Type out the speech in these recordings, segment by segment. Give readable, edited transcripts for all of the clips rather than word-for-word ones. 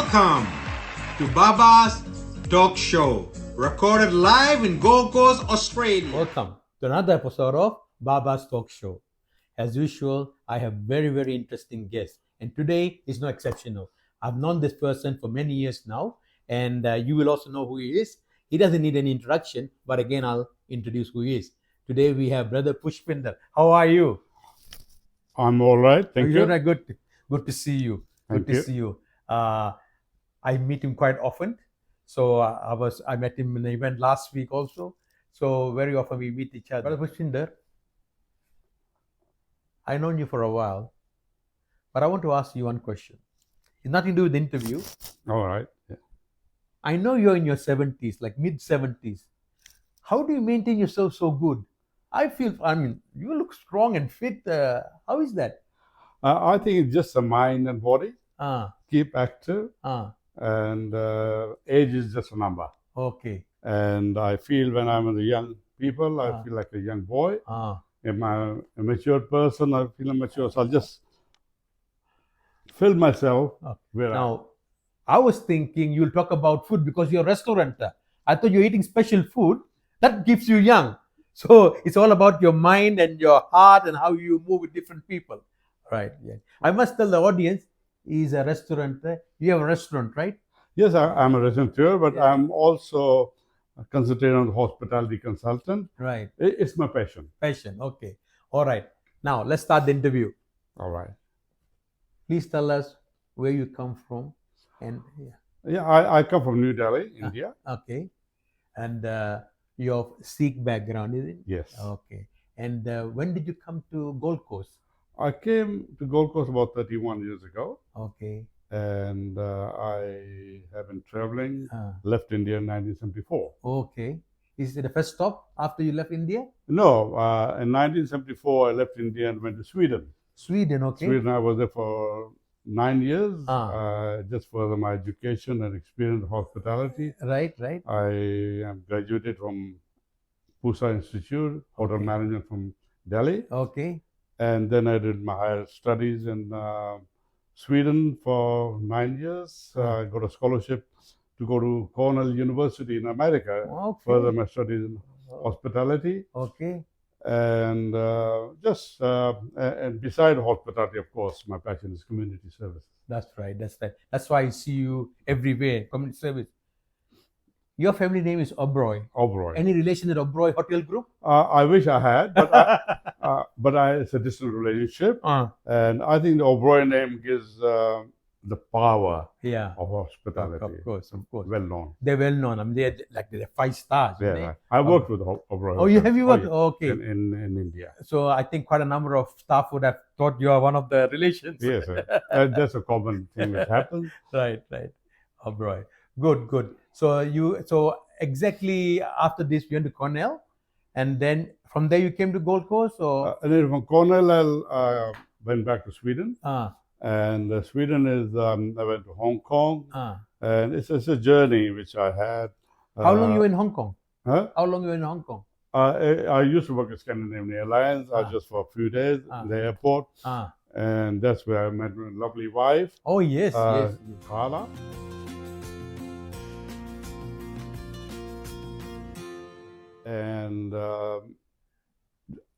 Welcome to Baba's Talk Show, recorded live in Gold Coast, Australia. Welcome to another episode of Baba's Talk Show. As usual, I have very interesting guests, and today is no exceptional. I've known this person for many years now, and you will also know who he is. He doesn't need any introduction, but again, I'll introduce who he is. Today we have Brother Pushpinder. How are you? I'm all right, thank you. You're good to see you. Thank Good to see you. I meet him quite often. So I met him in an event last week also. So very often we meet each other. Brother Pushpinder, I've known you for a while, but I want to ask you one question. It's nothing to do with the interview. All right. Yeah. I know you're in your 70s, like mid-70s. How do you maintain yourself so good? You look strong and fit. How is that? I think it's just the mind and body. Keep active, Ah, and age is just a number. okay. And I feel when I'm with the young people, I Ah. feel like a young boy. Ah, If I'm a mature person, I feel mature. So I'll just fill myself okay. where I am. Now, I was thinking you'll talk about food because you're a restaurateur. I thought you're eating special food that keeps you young. So it's all about your mind and your heart and how you move with different people. Right. Yeah. I must tell the audience he's a restaurateur. You have a restaurant, right? Yes, I'm a restaurateur, but Yeah. I'm also concentrating on hospitality consultant. Right. It's my passion. Passion. Okay. All right. Now let's start the interview. All right. Please tell us where you come from. And Yeah, I come from New Delhi, India. okay. And your Sikh background, is it? Yes. Okay. And when did you come to Gold Coast? I came to Gold Coast about 31 years ago, Okay. and I have been traveling. Ah, Left India in 1974. okay. Is it the first stop after you left India? No, in 1974 I left India and went to Sweden. Sweden, okay. Sweden, I was there for 9 years, Ah. just for my education and experience in hospitality. Right. I am graduated from PUSA Institute, Hotel Okay. Management from Delhi. Okay. And then I did my higher studies in Sweden for 9 years. I got a scholarship to go to Cornell University in America, Okay. further my studies in hospitality. Okay. And and beside hospitality, of course, my passion is community service. That's right. That's why I see you everywhere. Community service. Your family name is Oberoi. Oberoi. Any relation to the Oberoi Hotel Group? I wish I had, but it's a distant relationship. And I think the Oberoi name gives the power Yeah. of hospitality. Of course. Well known. They're well known. I mean, they're 5 stars. Yeah, aren't they? right. I worked with Oberoi. Oh, have you worked? Yeah. Okay. In India. So I think quite a number of staff would have thought you are one of the relations. Yes, sir. That's a common thing that happens. Right. Oberoi. Good. So exactly after this, you went to Cornell, and then from there you came to Gold Coast, or And then from Cornell, I went back to Sweden. And Sweden is, I went to Hong Kong. And it's a journey which I had. How long you were in Hong Kong? Huh? How long you were in Hong Kong? I used to work at Scandinavian Airlines. Just for a few days in the airport. And that's where I met my lovely wife, Oh yes. Carla.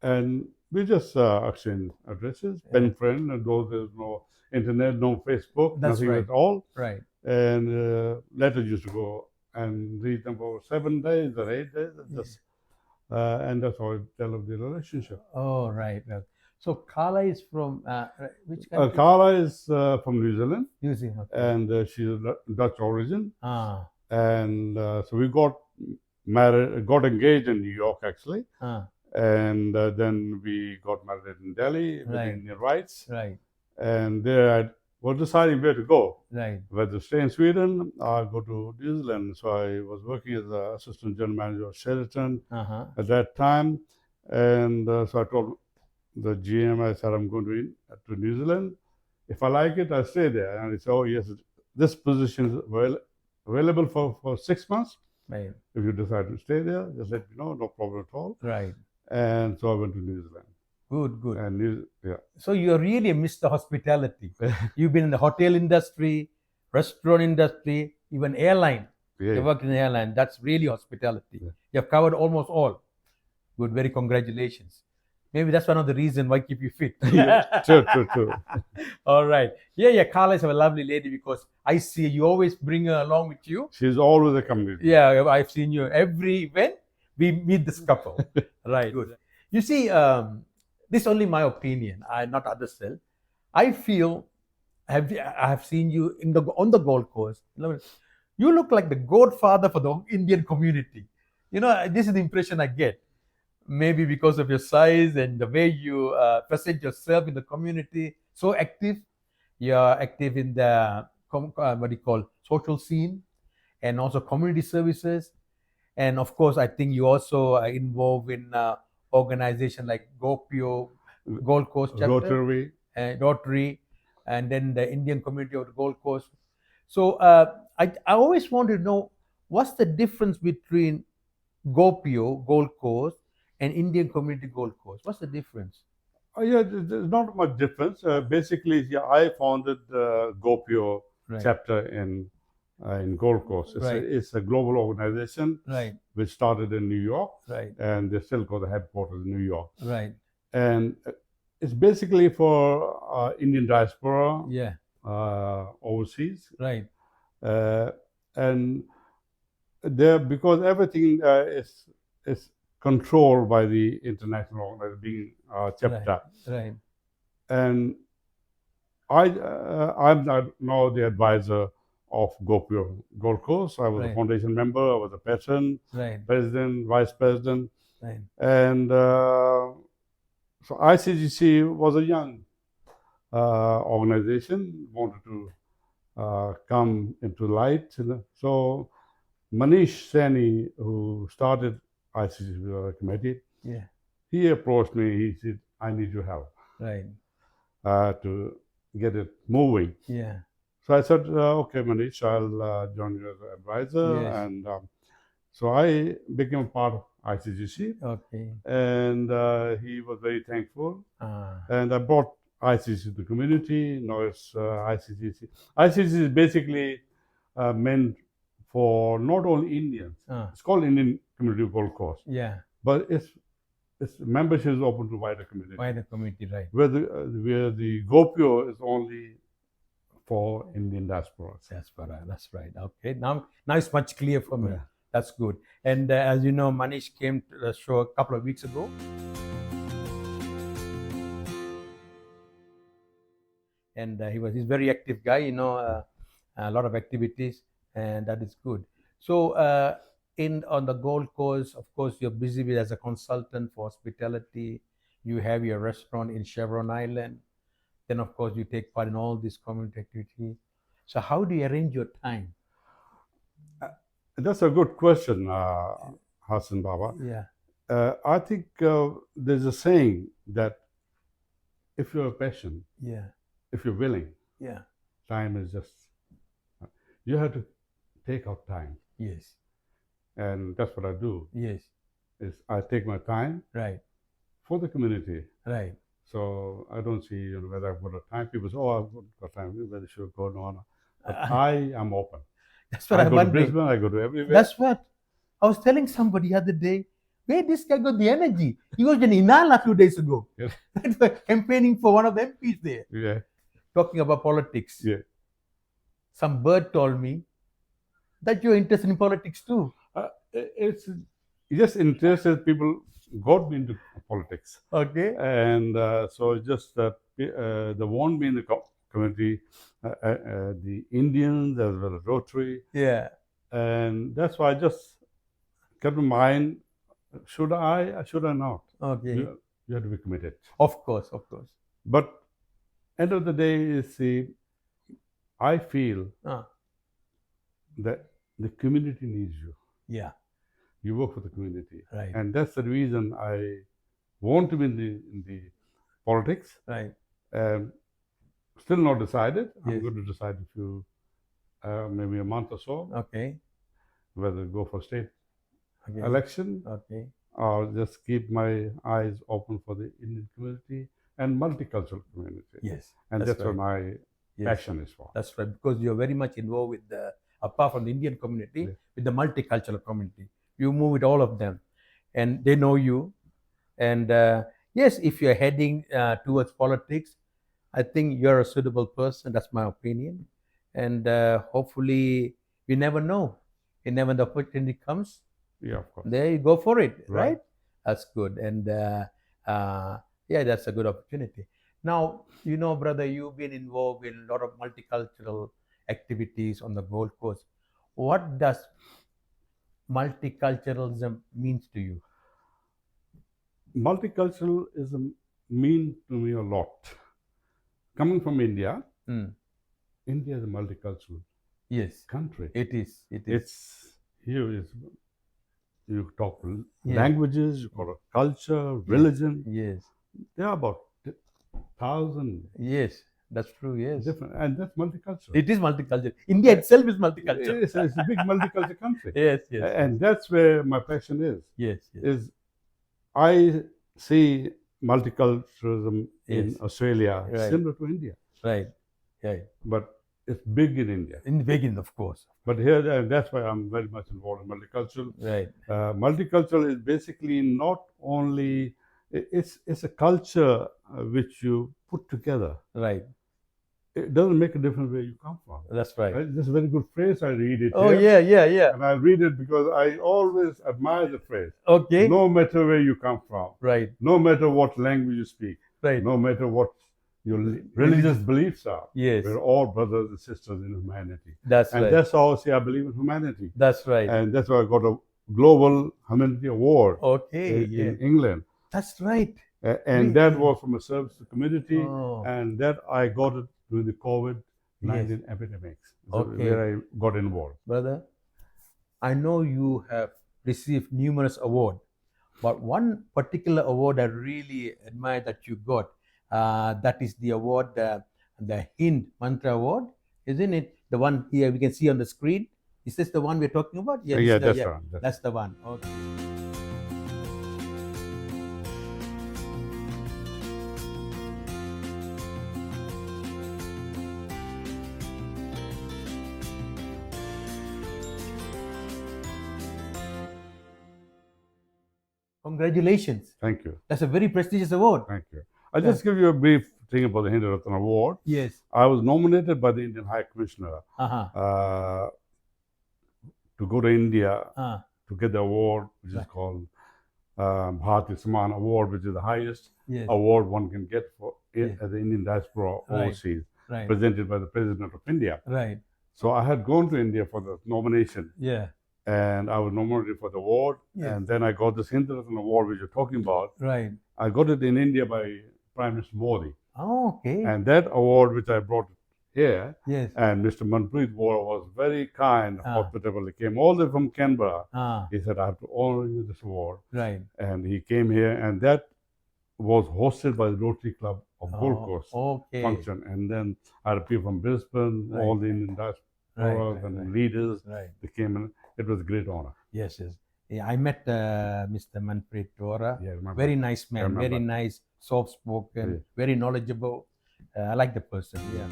And we just exchanged addresses, pen friend, and though there's no internet, no Facebook, That's nothing right. at all. Right. And letters used to go and read them for 7 days or 8 days, and that's how I developed the relationship. Oh right. So Carla is from which country? Carla is from New Zealand, New Zealand. Okay. and she's Dutch origin. Ah. And so we got married, got engaged in New York actually. And then we got married in Delhi with Right. Indian rights. Right. And there I was deciding where to go. Right. Whether to stay in Sweden or go to New Zealand. So I was working as an assistant general manager of Sheraton at that time. And so I told the GM, I said, I'm going to New Zealand. If I like it, I'll stay there. And he said, oh, yes, this position is available for 6 months. Right. If you decide to stay there, just let me know, no problem at all. Right. And so I went to New Zealand. Good. And So you're really a Mr. Hospitality. You've been in the hotel industry, restaurant industry, even airline. Yeah. You work in airline. That's really hospitality. Yeah. You have covered almost all. Good, very congratulations. Maybe that's one of the reasons why keep you fit. Yeah, true. All right. Yeah. Carla is a lovely lady because I see you always bring her along with you. She's always a community. Yeah, I've seen you every event. We meet this couple. Right. Good. You see, this is only my opinion. Not others' self. I feel I have seen you on the Gold Coast. You look like the godfather for the Indian community. This is the impression I get. Maybe because of your size and the way you present yourself in the community, so active. You're active in the social scene, and also community services. And of course, I think you also are involved in organization like GOPIO, Gold Coast chapter, Rotary, and then the Indian community of the Gold Coast. So I always want to know what's the difference between GOPIO, Gold Coast, and Indian Community Gold Coast. What's the difference? Yeah, there's not much difference. Basically, I founded GOPIO chapter in Gold Coast. It's a global organization, which started in New York, and they still got the headquarters in New York. And it's basically for Indian diaspora, overseas, and there, because everything is controlled by the international organization, chapter. And I'm now the advisor of GOPIO Gold Coast. I was a foundation member. I was a patron, president, vice president, and so ICGC was a young organization, wanted to come into light. So Manish Sani, who started ICGC committee, he approached me. He said, "I need your help to get it moving." So I said, "Okay, Manish, I'll join you as an advisor." And so I became part of ICGC. And he was very thankful. And I brought ICGC to the community. Now it's ICGC. ICGC is basically meant for not only Indians. It's called Indian Community of Gold Coast. But its membership is open to wider community. Where the GOPIO is only for Indian diaspora. That's right. Okay, now it's much clearer for me. That's good. And as you know, Manish came to the show a couple of weeks ago. And he's a very active guy, a lot of activities, and that is good. So on the Gold Coast, of course, you're busy as a consultant for hospitality. You have your restaurant in Chevron Island. Then, of course, you take part in all these community activities. So how do you arrange your time? That's a good question, Hassan Baba. I think there's a saying that if you're a passion, if you're willing, time is just, you have to take out time. And that's what I do. Is I take my time for the community. So I don't see whether I've got a time. People say, "Oh, I've got time. Whether should go on." But I am open. That's what I go to Brisbane. I go to everywhere. That's what I was telling somebody the other day. Where this guy got the energy? He was in Inal a few days ago, campaigning for one of the MPs there. Talking about politics. Some bird told me that you're interested in politics too. It's just interested people got me into politics. And so it's just that they want me in the community, the Indians as well as Rotary. And that's why I just kept in mind, should I or should I not? You have to be committed. Of course. But end of the day, I feel that the community needs you. You work for the community. And that's the reason I want to be in the politics. Still not decided. I'm going to decide in few, maybe a month or so. Whether to go for state election or just keep my eyes open for the Indian community and multicultural community. And that's where my passion is for. That's right, because you're very much involved with apart from the Indian community, with the multicultural community. You move with all of them, and they know you. And yes, if you're heading towards politics, I think you're a suitable person. That's my opinion. And hopefully, you never know. You never the opportunity comes. Yeah, of course. There you go for it, right? That's good. And yeah, that's a good opportunity. Now, brother, you've been involved in a lot of multicultural activities on the Gold Coast. What does multiculturalism means to you? Multiculturalism means to me a lot. Coming from India, India is a multicultural country. It is. It's here is you talk languages, you call it culture, religion. Yes. There are about 1,000. Yes, that's true. Yes. Different, and that's multicultural. It is multicultural. India itself is multicultural. It's a big multicultural country. Yes. And that's where my passion is. Yes. Is I see multiculturalism in Australia similar to India. Right. But it's big in India. Big, of course. But here, that's why I'm very much involved in multicultural. Right. Multicultural is basically not only, it's a culture which you put together. Right. It doesn't make a difference where you come from. That's right. This is a very good phrase. I read it. Oh, here, yeah. And I read it because I always admire the phrase. Okay. No matter where you come from. Right. No matter what language you speak. Right. No matter what your religious beliefs are. Yes. We're all brothers and sisters in humanity. That's right. And that's how I say I believe in humanity. That's right. And that's why I got a Global Humanity Award in England. That's right. And that was from a service to community. And that I got it during the COVID-19 epidemics, where I got involved. Brother, I know you have received numerous awards, but one particular award I really admire that you got, that is the award, the Hind Mantra Award, isn't it? The one here we can see on the screen. Is this the one we're talking about? Yes, that's the one. That's the one. Okay. Congratulations. Thank you. That's a very prestigious award. Thank you. I'll just give you a brief thing about the Hindu Ratna Award. Yes. I was nominated by the Indian High Commissioner to go to India to get the award, which is called Bharati Saman Award, which is the highest award one can get for as the Indian diaspora overseas, presented by the President of India. Right. So I had gone to India for the nomination. Yeah. And I was nominated for the award. Yeah. And then I got this Hindu Ratna Award, which you're talking about. Right. I got it in India by Prime Minister Modi. Oh, okay. And that award, which I brought here, yes. And Mr. Manpreet Vora was very kind, hospitable. He came all the way from Canberra. He said, I have to honor you this award. Right. And he came here, and that was hosted by the Rotary Club of Gold Coast function. And then I had people from Brisbane, all the Indian diaspora and leaders. They came in. It was a great honor. Yes. Yeah, I met Mr. Manpreet Vora. Yeah, very nice man, very nice, soft-spoken, very knowledgeable. I like the person, yeah.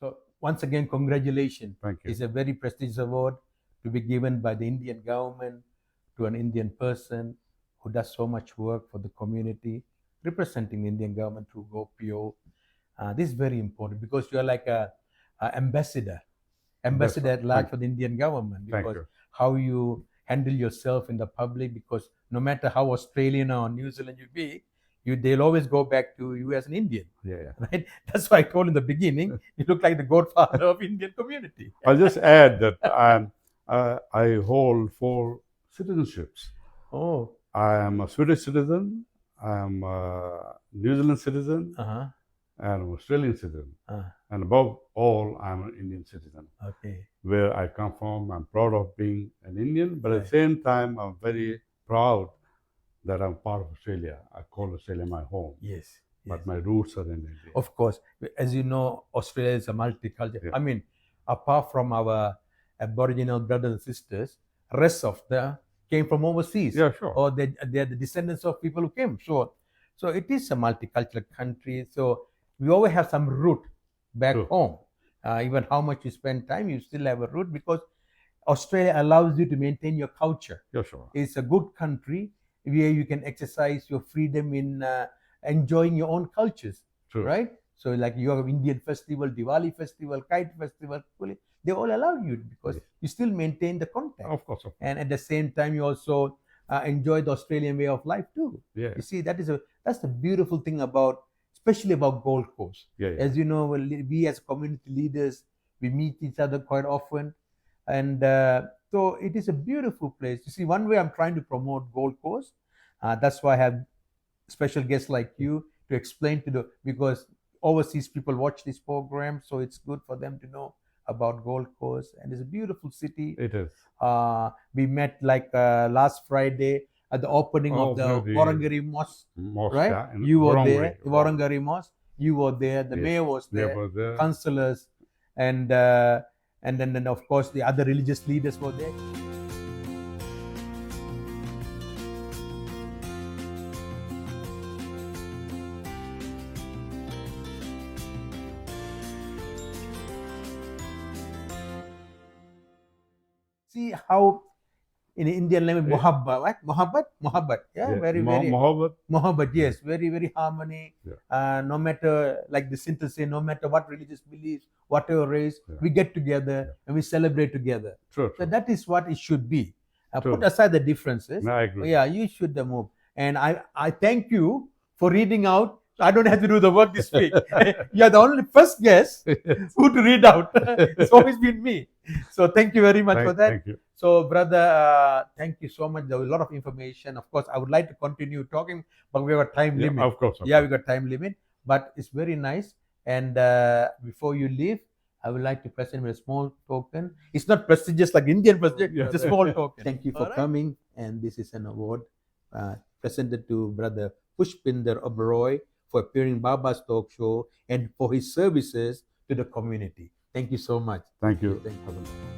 So, once again, congratulations. Thank you. It's a very prestigious award to be given by the Indian government to an Indian person who does so much work for the community, representing the Indian government through GOPIO. This is very important because you are like a ambassador at large for the Indian government, because how you handle yourself in the public, because no matter how Australian or New Zealand you be, they'll always go back to you as an Indian. Yeah. Right? That's why I told in the beginning, you look like the godfather of Indian community. I'll just add that I hold 4 citizenships. Oh. I am a Swedish citizen, I am a New Zealand citizen, and an Australian citizen. And above all, I'm an Indian citizen. Okay. Where I come from, I'm proud of being an Indian, but at the same time, I'm very proud that I'm part of Australia. I call Australia my home. Yes. But my roots are in India. Of course. As you know, Australia is a multicultural. Yeah. I mean, apart from our Aboriginal brothers and sisters, rest of the came from overseas. Yeah, sure. Or they're the descendants of people who came. So it is a multicultural country. So we always have some root back True. home. Even how much you spend time, you still have a root, because Australia allows you to maintain your culture. Yeah, sure. It's a good country where you can exercise your freedom in enjoying your own cultures. True. Right? So like you have Indian festival, Diwali festival, Kite festival, they all allow you, because Yes. you still maintain the contact. Of course. And at the same time, you also enjoy the Australian way of life too. Yeah. You see, that's the beautiful thing about, especially about Gold Coast. Yeah. As you know, we as community leaders, we meet each other quite often, and so it is a beautiful place. You see, one way I'm trying to promote Gold Coast, that's why I have special guests like you to explain because overseas people watch this program, so it's good for them to know about Gold Coast, and it's a beautiful city. It is. We met like last Friday at the opening of the Warangari Mosque, right? Yeah, You were there, Warangari Mosque. You were there. The mayor was there. Councillors, and then of course the other religious leaders were there. See how in Indian language, Mohabbat, right? Mohabbat, yeah, very, Mohabbat, yes, very, very harmony. Yeah. No matter, like the Sinti say, no matter what religious beliefs, whatever race, we get together and we celebrate together. True. So that is what it should be. Put aside the differences. No, I agree. Yeah, you should move. And I thank you for reading out. I don't have to do the work this week. You're the only first guest who to read out. It's always been me. So thank you very much for that. Thank you. So, brother, thank you so much. There was a lot of information. Of course, I would like to continue talking, but we have a time limit. Of course. We got time limit. But it's very nice. And before you leave, I would like to present with a small token. It's not prestigious like Indian president. It's a small token. Thank you for coming. And this is an award presented to Brother Pushpinder Oberoi for appearing in Baba's talk show and for his services to the community. Thank you so much. Thank you. Thank you.